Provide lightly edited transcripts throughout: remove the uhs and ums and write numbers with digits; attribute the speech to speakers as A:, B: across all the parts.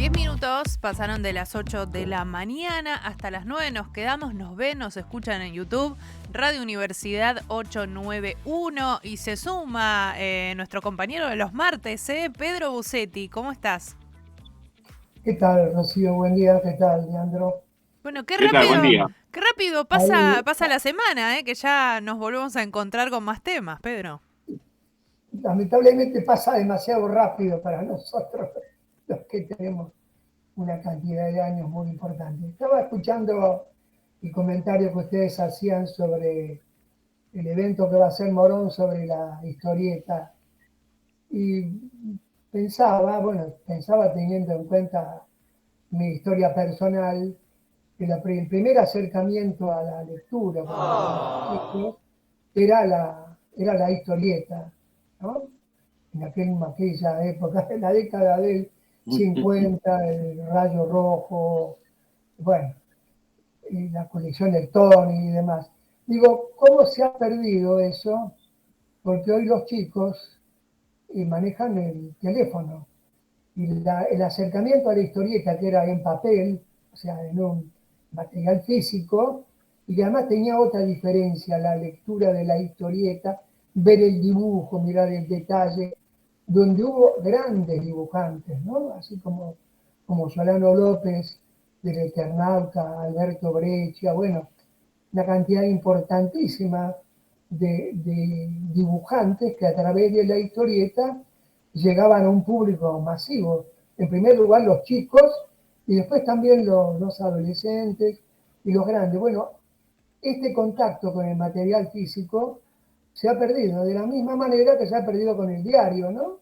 A: 10 minutos pasaron de las 8 de la mañana hasta las 9. Nos quedamos, nos ven, nos escuchan en YouTube, Radio Universidad 891. Y se suma nuestro compañero de los martes, Pedro Bucetti. ¿Cómo estás?
B: ¿Qué tal, Rocío? Buen día. ¿Qué tal, Leandro?
A: Bueno,
C: ¿Qué tal? Buen día.
A: qué rápido
B: Ahí,
A: pasa la semana, que ya nos volvemos a encontrar con más temas, Pedro.
B: lamentablemente pasa demasiado rápido para nosotros, los que tenemos una cantidad de años muy importante. Estaba escuchando el comentario que ustedes hacían sobre el evento que va a hacer Morón sobre la historieta y pensaba teniendo en cuenta mi historia personal, que el primer acercamiento a la lectura para los chicos era la historieta, ¿no? Aquella época, en la década del 50, el Rayo Rojo, bueno, y la colección del Tony y demás. Digo, ¿cómo se ha perdido eso? Porque hoy los chicos manejan el teléfono y el acercamiento a la historieta, que era en papel, o sea, en un material físico, y que además tenía otra diferencia, la lectura de la historieta, ver el dibujo, mirar el detalle, donde hubo grandes dibujantes, ¿no? Así como Solano López, del Eternauta, Alberto Breccia, bueno, una cantidad importantísima de dibujantes que a través de la historieta llegaban a un público masivo. En primer lugar los chicos y después también los adolescentes y los grandes. Bueno, este contacto con el material físico se ha perdido, de la misma manera que se ha perdido con el diario, ¿no?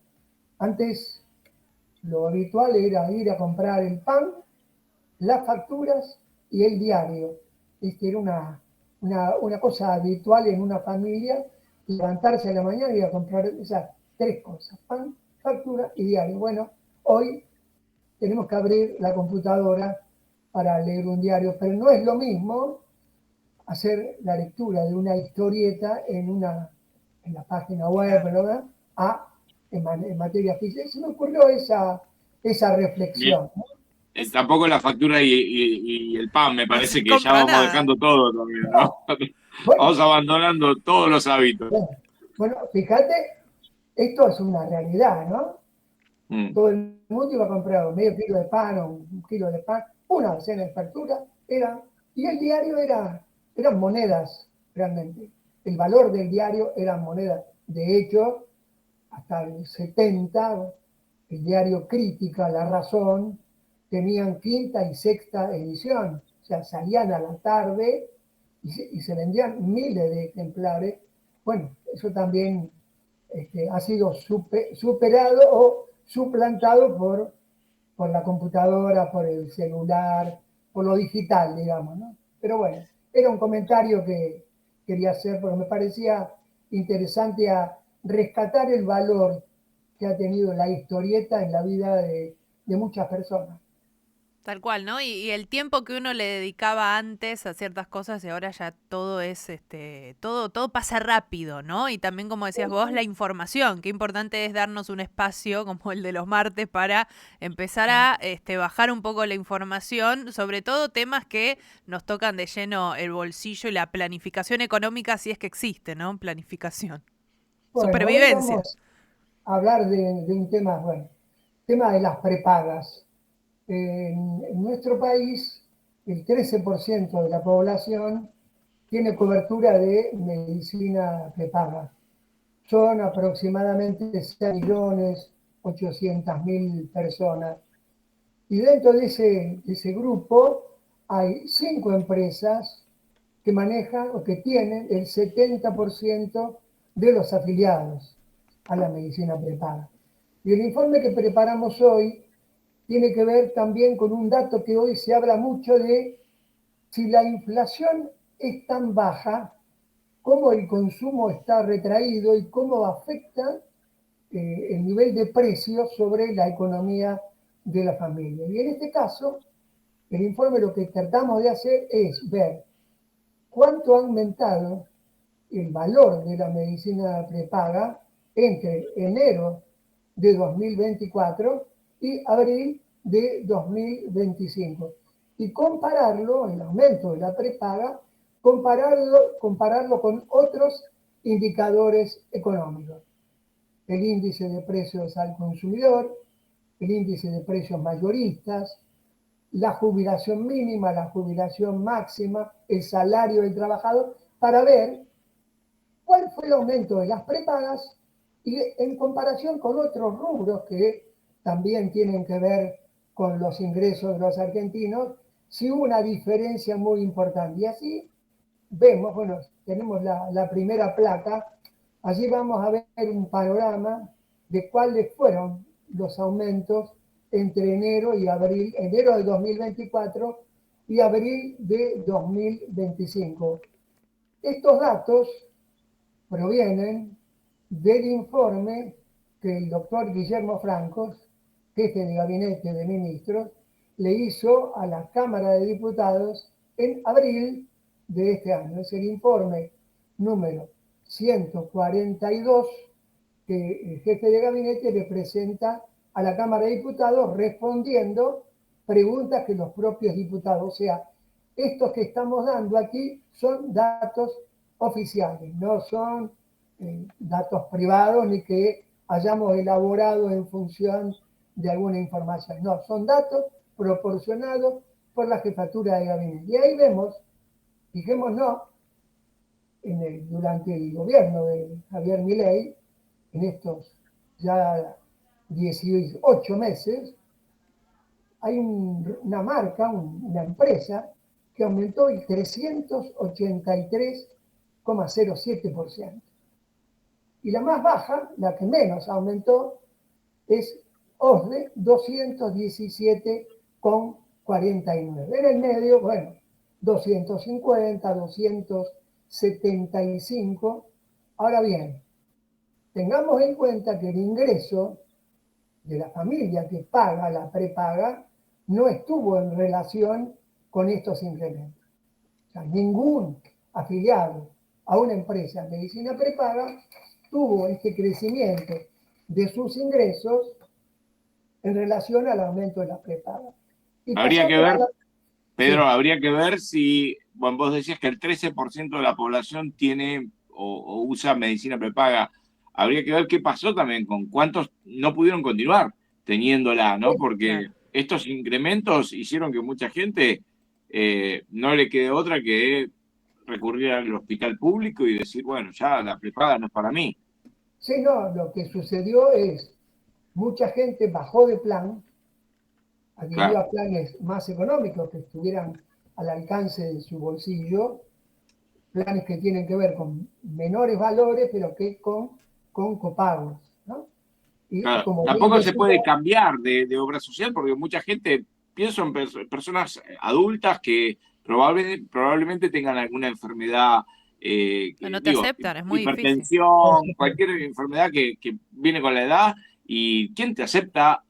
B: Antes lo habitual era ir a comprar el pan, las facturas y el diario. Era una cosa habitual en una familia, levantarse a la mañana y ir a comprar esas tres cosas: pan, factura y diario. Bueno, hoy tenemos que abrir la computadora para leer un diario, pero no es lo mismo hacer la lectura de una historieta en la página web,
A: Claro.
B: ¿verdad? En materia física. Se me ocurrió esa reflexión, ¿no?
C: Tampoco la factura y el pan, me
A: No
C: parece
A: se
C: que ya
A: compra
C: vamos
A: nada.
C: dejando todo también, ¿no?
B: Bueno,
C: Vamos abandonando todos los hábitos.
B: bueno, fíjate, esto es una realidad, ¿no?
C: Mm.
B: Todo el mundo iba a comprar medio kilo de pan o un kilo de pan, una docena de facturas, y el diario eran monedas, realmente. El valor del diario eran monedas. De hecho, hasta el 70, el diario Crítica, La Razón, tenían quinta y sexta edición. O sea, salían a la tarde y se vendían miles de ejemplares. Bueno, eso también ha sido superado o suplantado por la computadora, por el celular, por lo digital, digamos, ¿no? Pero bueno, era un comentario que quería hacer porque me parecía interesante a rescatar el valor que ha tenido la historieta en la vida de muchas personas.
A: Tal cual, ¿no? Y el tiempo que uno le dedicaba antes a ciertas cosas y ahora ya todo es, todo pasa rápido, ¿no? Y también, como decías vos, la información. Qué importante es darnos un espacio como el de los martes para empezar a bajar un poco la información, sobre todo temas que nos tocan de lleno el bolsillo y la planificación económica, si es que existe, ¿no? Planificación.
B: Bueno, hoy
A: Supervivencia.
B: vamos a hablar de un tema, bueno, tema de las prepagas. En nuestro país, el 13% de la población tiene cobertura de medicina prepaga. Son aproximadamente 6.800.000 personas. Y dentro de ese grupo hay 5 empresas que manejan o que tienen el 70% de los afiliados a la medicina prepaga. Y el informe que preparamos hoy tiene que ver también con un dato que hoy se habla mucho de si la inflación es tan baja, cómo el consumo está retraído y cómo afecta el nivel de precios sobre la economía de la familia. Y en este caso, el informe lo que tratamos de hacer es ver cuánto ha aumentado el valor de la medicina prepaga entre enero de 2024 y abril de 2025. Y compararlo, el aumento de la prepaga, compararlo con otros indicadores económicos. El índice de precios al consumidor, el índice de precios mayoristas, la jubilación mínima, la jubilación máxima, el salario del trabajador, para ver cuál fue el aumento de las prepagas y en comparación con otros rubros que también tienen que ver con los ingresos de los argentinos, si hubo una diferencia muy importante. Y así vemos, bueno, tenemos la primera placa, allí vamos a ver un panorama de cuáles fueron los aumentos entre enero y abril, enero de 2024 y abril de 2025. Estos datos provienen del informe que el doctor Guillermo Francos, jefe de gabinete de ministros, le hizo a la Cámara de Diputados en abril de este año. Es el informe número 142 que el jefe de gabinete le presenta a la Cámara de Diputados respondiendo preguntas que los propios diputados, o sea, estos que estamos dando aquí son datos oficiales, no son datos privados ni que hayamos elaborado en función de alguna información. No, son datos proporcionados por la jefatura de gabinete. Y ahí vemos, fijémonos, durante el gobierno de Javier Milei, en estos ya 18 meses, hay una marca, una empresa, que aumentó el 383,07%. Y la más baja, la que menos aumentó, es OSDE, 217,49. En el medio, bueno, 250, 275. Ahora bien, tengamos en cuenta que el ingreso de la familia que paga la prepaga no estuvo en relación con estos incrementos. O sea, ningún afiliado a una empresa de medicina prepaga tuvo este crecimiento de sus ingresos en relación al aumento de la prepaga. Y
C: Habría que ver, Pedro,
B: sí,
C: habría que ver si, bueno, vos decías que el 13% de la población tiene o usa medicina prepaga. Habría que ver qué pasó también con cuántos no pudieron continuar teniéndola, ¿no? Porque
A: Claro.
C: estos incrementos hicieron que mucha gente no le quede otra que recurrir al hospital público y decir, bueno, ya la prepaga no es para mí.
B: sí, no, lo que sucedió es mucha gente bajó de plan, adhirió
C: Claro,
B: a planes más económicos que estuvieran al alcance de su bolsillo, planes que tienen que ver con menores valores, pero que con copagos, ¿no? Y
C: claro.
B: como bien
C: Tampoco se
B: decía,
C: puede cambiar de obra social porque mucha gente, pienso en personas adultas que probablemente tengan alguna enfermedad,
A: No te
C: digo,
A: aceptan, es muy difícil.
B: por
C: hipertensión, cualquier
B: supuesto,
C: enfermedad que viene con la edad. ¿Y quién te acepta?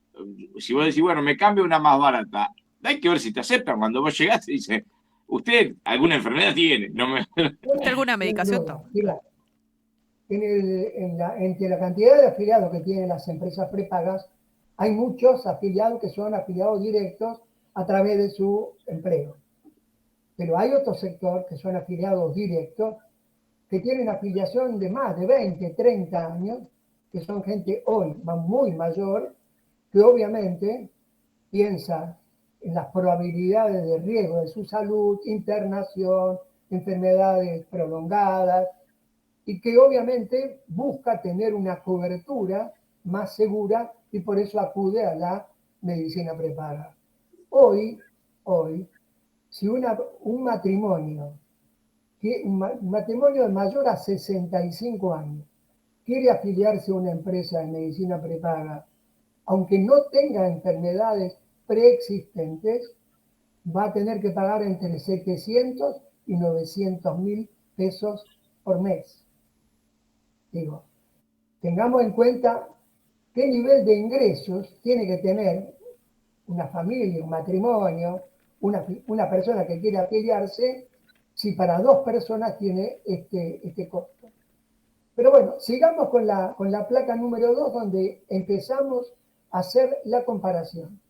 C: Si vos decís, bueno, me cambio una más barata, hay que ver si te aceptan. Cuando vos llegás y dices, usted alguna enfermedad tiene, no me...
A: ¿Usted alguna
B: sin
A: medicación
B: duda.
A: toma?
B: Mira, entre la cantidad de afiliados que tienen las empresas prepagas, hay muchos afiliados que son afiliados directos a través de su empleo. Pero hay otro sector que son afiliados directos que tienen afiliación de más de 20, 30 años, que son gente hoy muy mayor, que obviamente piensa en las probabilidades de riesgo de su salud, internación, enfermedades prolongadas, y que obviamente busca tener una cobertura más segura y por eso acude a la medicina prepaga. Hoy, hoy, si un matrimonio, un matrimonio de mayor a 65 años, quiere afiliarse a una empresa de medicina prepaga, aunque no tenga enfermedades preexistentes, va a tener que pagar entre 700 y 900 mil pesos por mes. Digo, tengamos en cuenta qué nivel de ingresos tiene que tener una familia, un matrimonio, una persona que quiere afiliarse, si para dos personas tiene este costo. Pero bueno, sigamos con la placa número 2, donde empezamos a hacer la comparación.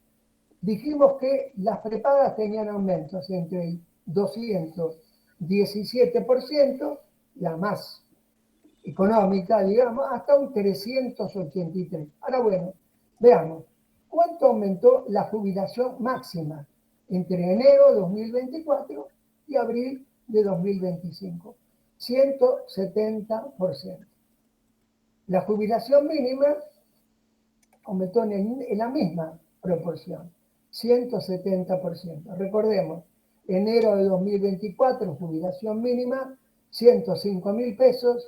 B: dijimos que las prepagas tenían aumentos entre el 217%, la más económica, digamos, hasta un 383%. Ahora bueno, veamos, ¿cuánto aumentó la jubilación máxima entre enero de 2024 y abril de 2025? 170%. La jubilación mínima aumentó en la misma proporción, 170%. Recordemos, enero de 2024, jubilación mínima, 105.000 pesos,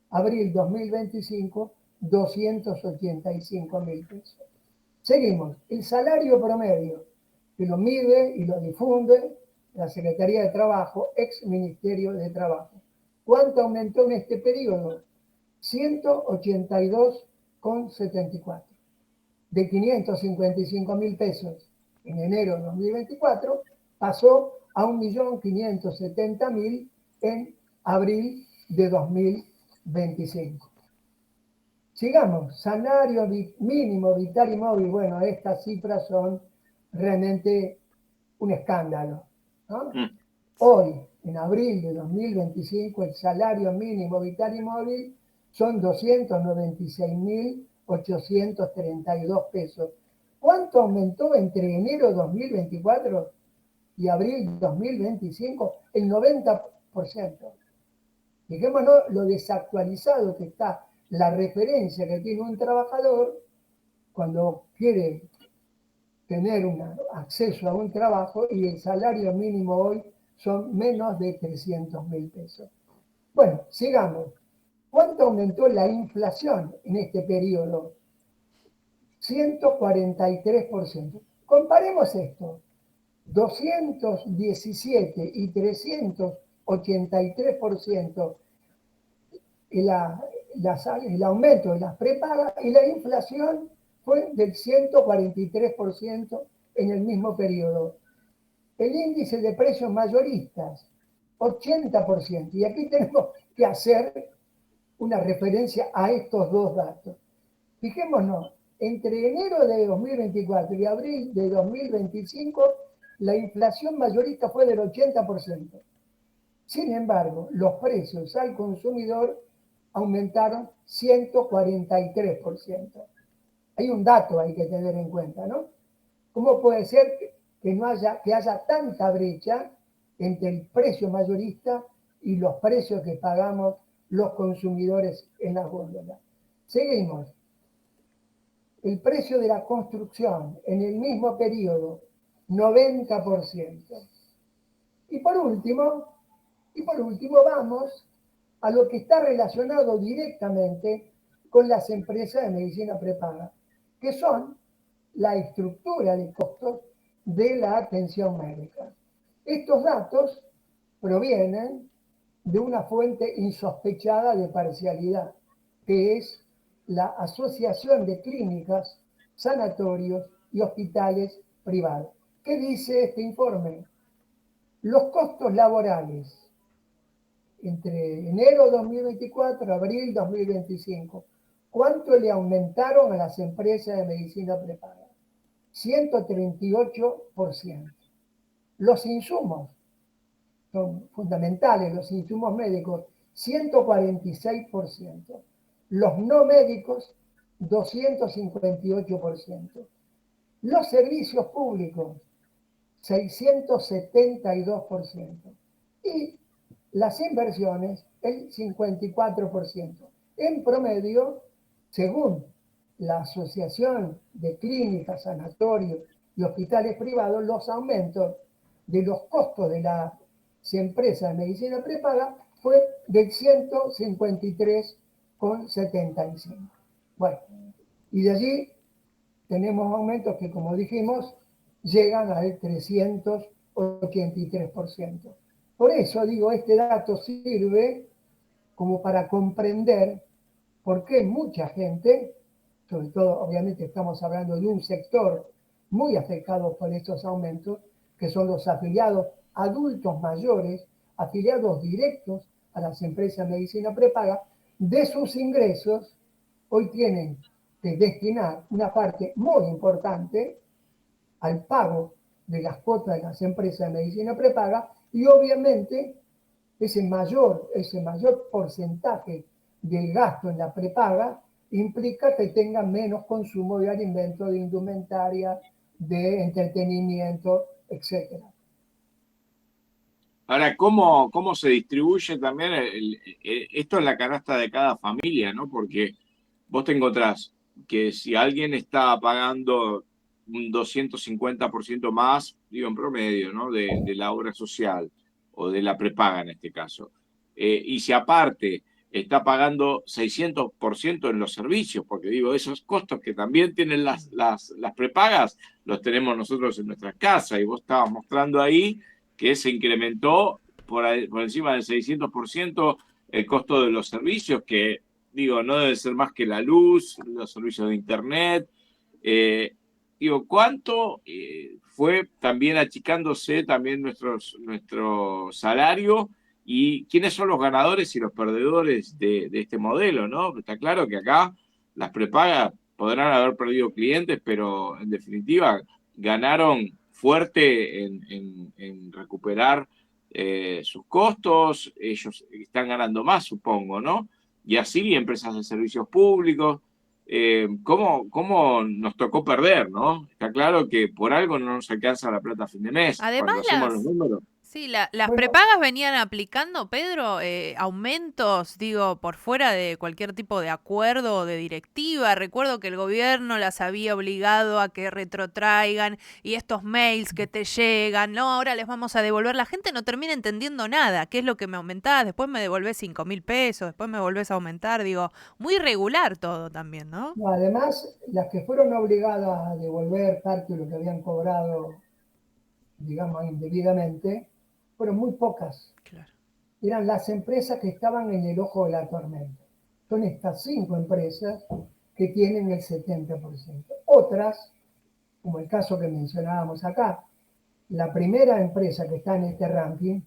B: abril 2025, 285.000 pesos. Seguimos, el salario promedio, que lo mide y lo difunde la Secretaría de Trabajo, ex Ministerio de Trabajo. ¿Cuánto aumentó en este periodo? 182,74. De 555.000 pesos en enero de 2024 pasó a 1.570.000 en abril de 2025. Sigamos, salario mínimo vital y móvil. Bueno, estas cifras son realmente un escándalo, ¿no? Hoy, en abril de 2025, el salario mínimo vital y móvil son 296.832 pesos. ¿Cuánto aumentó entre enero de 2024 y abril de 2025? El 90%. Fijémonos lo desactualizado que está la referencia que tiene un trabajador cuando quiere tener acceso a un trabajo, y el salario mínimo hoy son menos de 300.000 pesos. Bueno, sigamos. ¿Cuánto aumentó la inflación en este periodo? 143%. Comparemos esto. 217 y 383% el aumento de las prepagas, y la inflación fue del 143% en el mismo periodo. El índice de precios mayoristas, 80%. Y aquí tenemos que hacer una referencia a estos dos datos. Fijémonos, entre enero de 2024 y abril de 2025, la inflación mayorista fue del 80%. Sin embargo, los precios al consumidor aumentaron 143%. Hay un dato ahí que tener en cuenta, ¿no? ¿Cómo puede ser que haya tanta brecha entre el precio mayorista y los precios que pagamos los consumidores en las góndolas? Seguimos. El precio de la construcción en el mismo periodo, 90%. Y por último, vamos a lo que está relacionado directamente con las empresas de medicina prepaga, que son la estructura de costos de la atención médica. Estos datos provienen de una fuente insospechada de parcialidad, que es la Asociación de Clínicas, Sanatorios y Hospitales Privados. ¿Qué dice este informe? Los costos laborales entre enero 2024 y abril 2025, ¿cuánto le aumentaron a las empresas de medicina prepaga? 138%. Los insumos son fundamentales, los insumos médicos, 146%. Los no médicos, 258%. Los servicios públicos, 672%. Y las inversiones, el 54%. En promedio, según la Asociación de Clínicas, Sanatorios y Hospitales Privados, los aumentos de los costos de las empresas de medicina prepaga fue del 153,75. Bueno, y de allí tenemos aumentos que, como dijimos, llegan al 383%. Por eso digo, este dato sirve como para comprender por qué mucha gente, sobre todo obviamente estamos hablando de un sector muy afectado por estos aumentos, que son los afiliados adultos mayores, afiliados directos a las empresas de medicina prepaga, de sus ingresos hoy tienen que destinar una parte muy importante al pago de las cuotas de las empresas de medicina prepaga y obviamente ese mayor porcentaje del gasto en la prepaga implica que tengan menos consumo de alimentos, de indumentaria, de entretenimiento, etc.
C: Ahora, ¿cómo se distribuye también esto en la canasta de cada familia, ¿no? Porque vos te encontrás que si alguien está pagando un 250% más, digo en promedio, ¿no? De la obra social o de la prepaga en este caso, y si aparte está pagando 600% en los servicios, porque digo, esos costos que también tienen las prepagas, los tenemos nosotros en nuestras casas, y vos estabas mostrando ahí que se incrementó por encima del 600% el costo de los servicios, que digo, no debe ser más que la luz, los servicios de internet. Eh, digo, ¿cuánto fue también achicándose también nuestro salario? ¿Y quiénes son los ganadores y los perdedores de este modelo, ¿no? Está claro que acá las prepagas podrán haber perdido clientes, pero en definitiva ganaron fuerte en recuperar sus costos, ellos están ganando más, supongo, ¿no? Y así empresas de servicios públicos. ¿Cómo nos tocó perder, ¿no? Está claro que por algo no nos alcanza la plata a fin de mes,
A: Además,
C: cuando hacemos los números.
A: sí, las
B: Bueno,
A: prepagas venían aplicando, Pedro, aumentos, digo, por fuera de cualquier tipo de acuerdo o de directiva. Recuerdo que el gobierno las había obligado a que retrotraigan y estos mails que te llegan, no, ahora les vamos a devolver. La gente no termina entendiendo nada. ¿Qué es lo que me aumentás? Después me devolvés 5.000 pesos, después me volvés a aumentar. Digo, muy irregular todo también, ¿no?
B: no, además, las que fueron obligadas a devolver parte de lo que habían cobrado, digamos, indebidamente, fueron muy pocas.
A: Claro.
B: Eran las empresas que estaban en el ojo de la tormenta. Son estas 5 empresas que tienen el 70%. Otras, como el caso que mencionábamos acá, la primera empresa que está en este ranking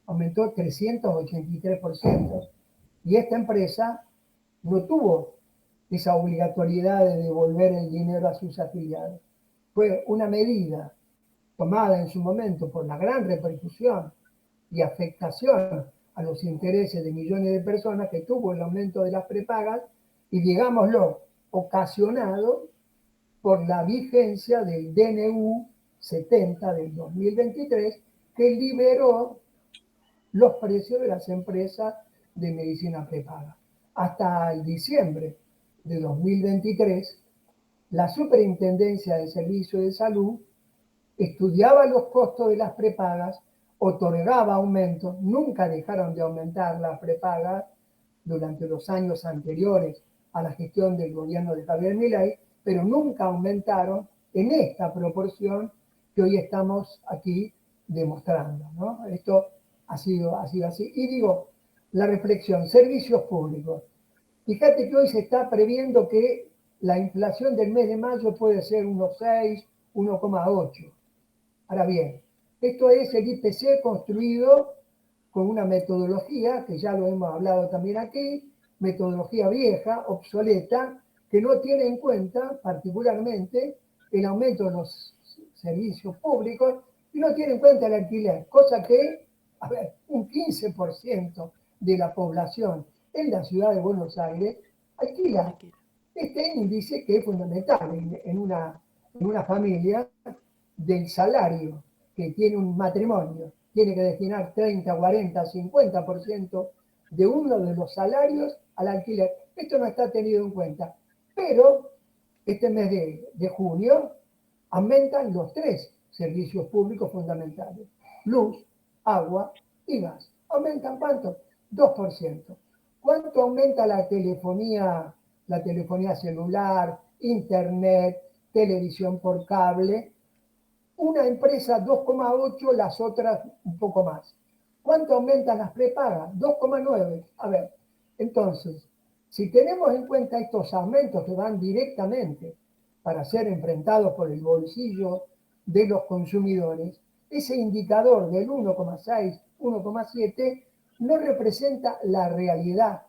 B: aumentó 383%. Y esta empresa no tuvo esa obligatoriedad de devolver el dinero a sus afiliados. Fue una medida tomada en su momento por la gran repercusión y afectación a los intereses de millones de personas que tuvo el aumento de las prepagas y, digámoslo, ocasionado por la vigencia del DNU 70 del 2023 que liberó los precios de las empresas de medicina prepaga. Hasta el diciembre de 2023, la Superintendencia de Servicios de Salud estudiaba los costos de las prepagas, otorgaba aumentos, nunca dejaron de aumentar las prepagas durante los años anteriores a la gestión del gobierno de Javier Milei, pero nunca aumentaron en esta proporción que hoy estamos aquí demostrando, ¿no? Esto ha sido así. Y digo, la reflexión, servicios públicos. Fíjate que hoy se está previendo que la inflación del mes de mayo puede ser 1,6, 1,8. Ahora bien, esto es el IPC construido con una metodología, que ya lo hemos hablado también aquí, metodología vieja, obsoleta, que no tiene en cuenta particularmente el aumento de los servicios públicos y no tiene en cuenta el alquiler, cosa que, a ver, un 15% de la población en la ciudad de Buenos Aires alquila. Este índice que es fundamental en una familia del salario que tiene un matrimonio, tiene que destinar 30, 40, 50% de uno de los salarios al alquiler. Esto no está tenido en cuenta. Pero este mes de junio aumentan los 3 servicios públicos fundamentales. Luz, agua y gas. ¿Aumentan cuánto? 2%. ¿Cuánto aumenta la telefonía celular, internet, televisión por cable? Una empresa 2,8, las otras un poco más. ¿Cuánto aumentan las prepagas? 2,9. A ver, entonces, si tenemos en cuenta estos aumentos que van directamente para ser enfrentados por el bolsillo de los consumidores, ese indicador del 1,6, 1,7 no representa la realidad.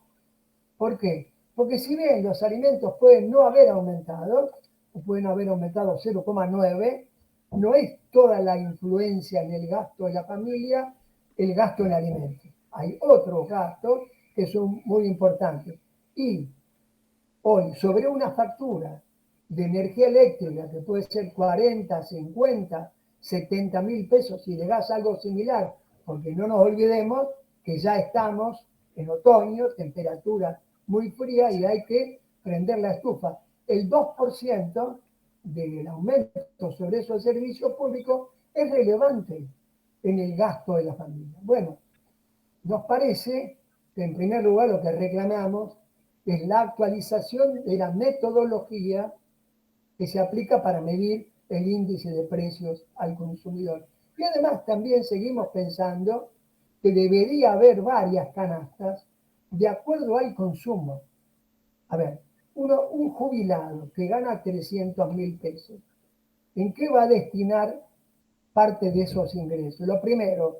B: ¿Por qué? Porque si bien los alimentos pueden no haber aumentado, o pueden haber aumentado 0,9, no es toda la influencia en el gasto de la familia el gasto en alimentos. Hay otros gastos que son muy importantes. Y hoy, sobre una factura de energía eléctrica que puede ser 40, 50, 70 mil pesos y de gas algo similar, porque no nos olvidemos que ya estamos en otoño, temperatura muy fría y hay que prender la estufa. El 2% del aumento sobre esos servicios públicos es relevante en el gasto de la familia. Bueno, nos parece que en primer lugar lo que reclamamos es la actualización de la metodología que se aplica para medir el índice de precios al consumidor. Y además también seguimos pensando que debería haber varias canastas de acuerdo al consumo. A ver, un jubilado que gana 300.000 pesos, ¿en qué va a destinar parte de esos ingresos? Lo primero,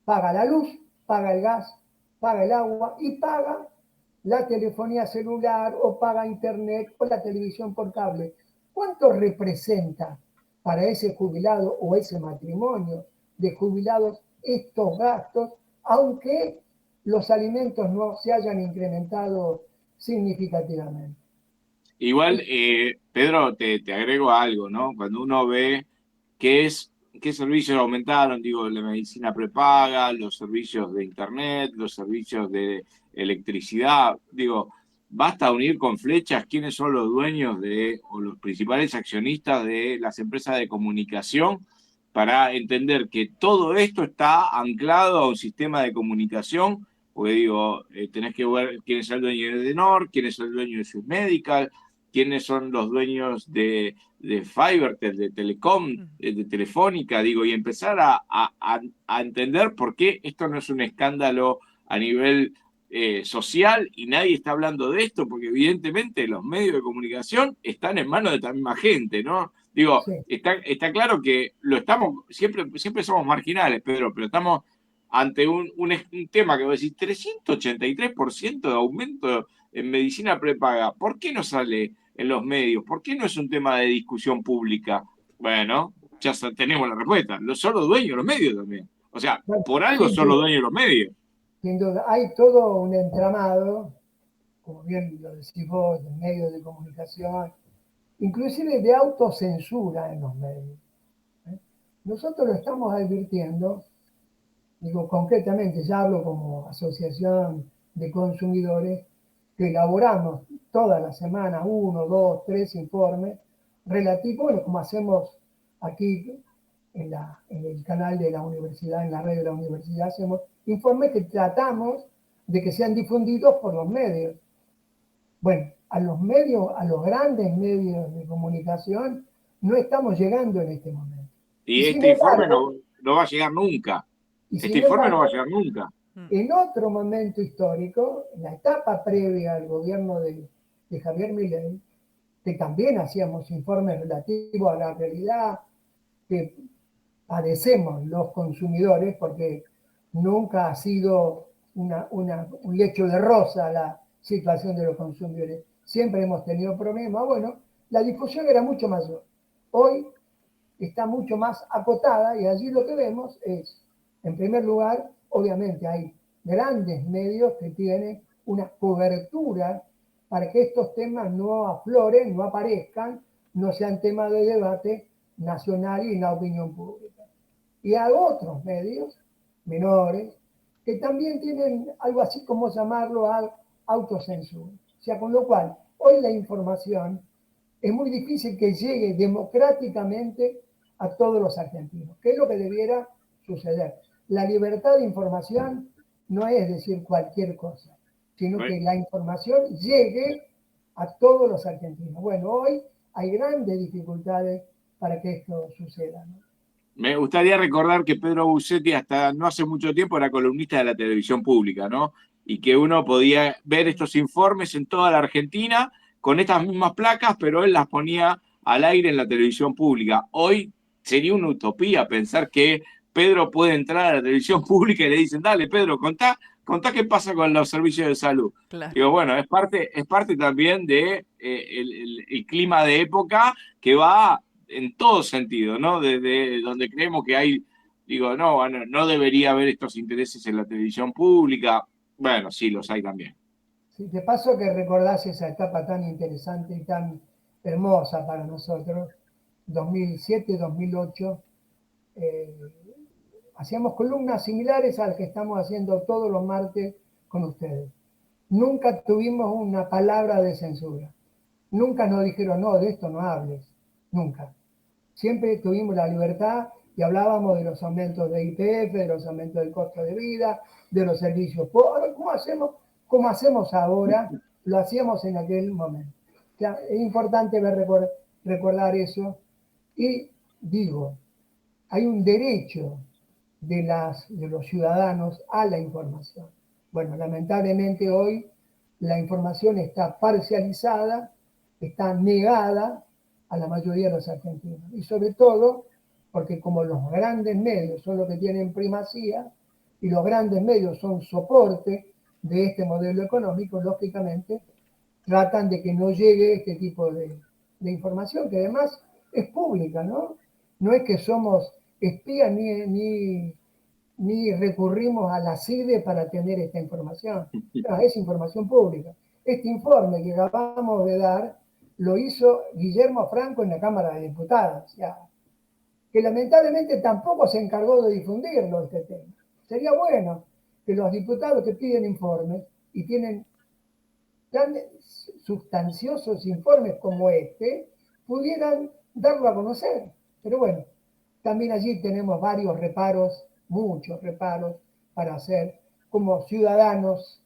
B: paga la luz, paga el gas, paga el agua y paga la telefonía celular o paga internet o la televisión por cable. ¿Cuánto representa para ese jubilado o ese matrimonio de jubilados estos gastos, aunque los alimentos no se hayan incrementado significativamente?
C: Igual, Pedro, te agrego algo, ¿no? Cuando uno ve qué servicios aumentaron, digo, la medicina prepaga, los servicios de internet, los servicios de electricidad, digo, basta unir con flechas quiénes son los dueños o los principales accionistas de las empresas de comunicación para entender que todo esto está anclado a un sistema de comunicación, porque digo, tenés que ver quién es el dueño de Edenor, quién es el dueño de Submedical, quiénes son los dueños de Fibertel, de Telecom, de Telefónica, digo, y empezar a entender por qué esto no es un escándalo a nivel social y nadie está hablando de esto, porque evidentemente los medios de comunicación están en manos de esta misma gente, ¿no? Digo,
B: Sí.
C: está claro que lo estamos, siempre somos marginales, Pedro, pero estamos ante un tema que voy a decir, 383% de aumento en medicina prepaga. ¿Por qué no sale en los medios? ¿Por qué no es un tema de discusión pública? Bueno, ya tenemos la respuesta. Son los dueños de los medios también. O sea,
B: Bueno,
C: por algo
B: sin
C: son los
B: duda,
C: dueños de los medios.
B: sin duda. Hay todo un entramado, como bien lo decís vos, de medios de comunicación, inclusive de autocensura en los medios. Nosotros lo estamos advirtiendo, digo concretamente, ya hablo como asociación de consumidores, que elaboramos toda la semana 1, 2, 3 informes relativos, bueno, como hacemos aquí en el canal de la universidad, en la red de la universidad, hacemos informes que tratamos de que sean difundidos por los medios. Bueno, a los medios, a los grandes medios de comunicación, no estamos llegando en este momento.
C: Y
B: Y sin
C: este informe
B: embargo,
C: no va a llegar nunca.
B: y
C: Este
B: sin
C: informe no va a
B: embargo,
C: llegar nunca.
B: en otro momento histórico, en la etapa previa al gobierno de Javier Milei, que también hacíamos informes relativos a la realidad que padecemos los consumidores, porque nunca ha sido un lecho de rosa la situación de los consumidores. Siempre hemos tenido problemas. Bueno, la discusión era mucho mayor. Hoy está mucho más acotada y allí lo que vemos es, en primer lugar, obviamente hay grandes medios que tienen una cobertura para que estos temas no afloren, no aparezcan, no sean tema de debate nacional y en la opinión pública. Y hay otros medios menores que también tienen algo así como llamarlo autocensura. O sea, con lo cual, hoy la información es muy difícil que llegue democráticamente a todos los argentinos, que es lo que debiera suceder. La libertad de información no es decir cualquier cosa, sino que la información llegue a todos los argentinos. Bueno, hoy hay grandes dificultades para que esto suceda, ¿no?
C: Me gustaría recordar que Pedro Busetti hasta no hace mucho tiempo era columnista de la televisión pública, ¿no? Y que uno podía ver estos informes en toda la Argentina con estas mismas placas, pero él las ponía al aire en la televisión pública. Hoy sería una utopía pensar que Pedro puede entrar a la televisión pública y le dicen, dale, Pedro, contá qué pasa con los servicios de salud.
A: Claro.
C: Digo, bueno, es parte también de el clima de época que va en todo sentido, ¿no? Desde donde creemos que hay, digo, no, bueno, no debería haber estos intereses en la televisión pública. Bueno, sí, los hay también.
B: Sí, te paso que recordás esa etapa tan interesante y tan hermosa para nosotros, 2007, 2008, eh, hacíamos columnas similares a las que estamos haciendo todos los martes con ustedes. Nunca tuvimos una palabra de censura. Nunca nos dijeron, no, de esto no hables. Nunca. Siempre tuvimos la libertad y hablábamos de los aumentos de IPF, de los aumentos del costo de vida, de los servicios. ¿Cómo hacemos ahora? Lo hacíamos en aquel momento. O sea, es importante recordar eso. Y digo, hay un derecho de los ciudadanos a la información. Bueno, lamentablemente hoy la información está parcializada, está negada a la mayoría de los argentinos. Y sobre todo porque como los grandes medios son los que tienen primacía y los grandes medios son soporte de este modelo económico, lógicamente tratan de que no llegue este tipo de información, que además es pública, ¿no? No es que somos espías ni recurrimos a la CIDE para tener esta información. No, es información pública. Este informe que acabamos de dar lo hizo Guillermo Franco en la Cámara de Diputados, ya, que lamentablemente tampoco se encargó de difundirlo este tema. Sería bueno que los diputados que piden informes y tienen tan sustanciosos informes como este pudieran darlo a conocer. Pero bueno, también allí tenemos varios reparos, muchos reparos para hacer como ciudadanos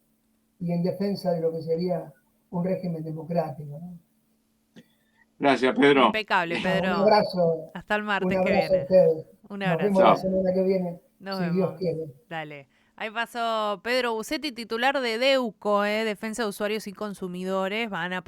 B: y en defensa de lo que sería un régimen democrático, ¿no?
C: Gracias, Pedro.
A: Impecable, Pedro.
B: Hasta el
A: martes que
B: abrazo a
A: viene.
B: ustedes.
A: Un
B: Nos
A: abrazo.
B: vemos la semana que viene,
A: Nos
B: si
A: vemos.
B: Dios quiere.
A: Dale. Ahí pasó Pedro Bucetti, titular de DEUCO, Defensa de Usuarios y Consumidores. Van a